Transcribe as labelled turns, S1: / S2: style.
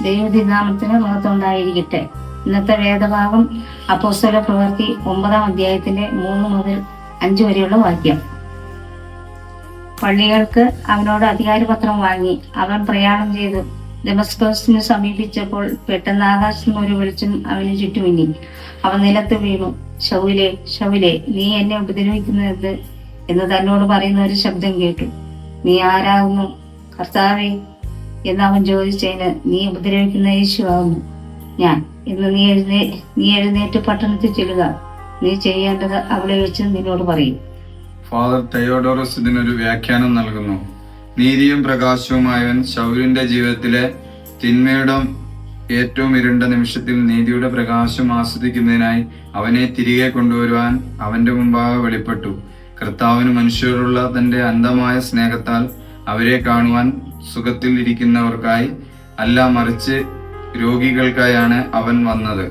S1: ദൈവതിനാമത്തിന് മഹത്വമുണ്ടായിരിക്കട്ടെ. ഇന്നത്തെ വേദഭാഗം അപ്പോസ്തല പ്രവൃത്തി 9-ാം അധ്യായത്തിന്റെ 3 മുതൽ 5 വരെയുള്ള വാക്യം. പള്ളികൾക്ക് അവനോട് അധികാരപത്രം വാങ്ങി അവൻ പ്രയാണം ചെയ്തു ദമസ്കസിന് സമീപിച്ചപ്പോൾ പെട്ടെന്ന് ആകാശം ഒരു വെളിച്ചം അവന് ചുറ്റുമിന്നി. അവൻ നിലത്ത് വീണു. ശൗലേ, ശൗലേ, നീ എന്നെ ഉപദ്രവിക്കുന്നത് എന്ന് തന്നോട് പറയുന്ന ഒരു ശബ്ദം കേട്ടു. നീ ആരാകുന്നു? കർത്താവേ എന്ന് അവൻ ചോദിച്ചതിന്, നീ ഉപദ്രവിക്കുന്ന യേശു ആകുന്നു ഞാൻ. ഇന്ന് നീ എഴുന്നേറ്റ് പട്ടണത്തിൽ ചെല്ലുക. നീ ചെയ്യേണ്ടത് അവിടെ വെച്ച് നിന്നോട് പറയും.
S2: ഫാദർ തെയോഡോറസ് ഇതിനൊരു വ്യാഖ്യാനം നൽകുന്നു. നീതിയും പ്രകാശവുമായവൻ ശൗലിന്റെ ജീവിതത്തിലെ തിന്മയുടെ ഏറ്റവും ഇരുണ്ട നിമിഷത്തിൽ നീതിയുടെ പ്രകാശം ആസ്വദിക്കുന്നതിനായി അവനെ തിരികെ കൊണ്ടുവരുവാൻ അവന്റെ മുമ്പാകെ വെളിപ്പെട്ടു. കർത്താവിന് മനുഷ്യരോടുള്ള തന്റെ അന്ധമായ സ്നേഹത്താൽ അവരെ കാണുവാൻ സുഖത്തിൽ ഇരിക്കുന്നവർക്കായി അല്ല, മറിച്ച് രോഗികൾക്കായാണ് അവൻ വന്നത്.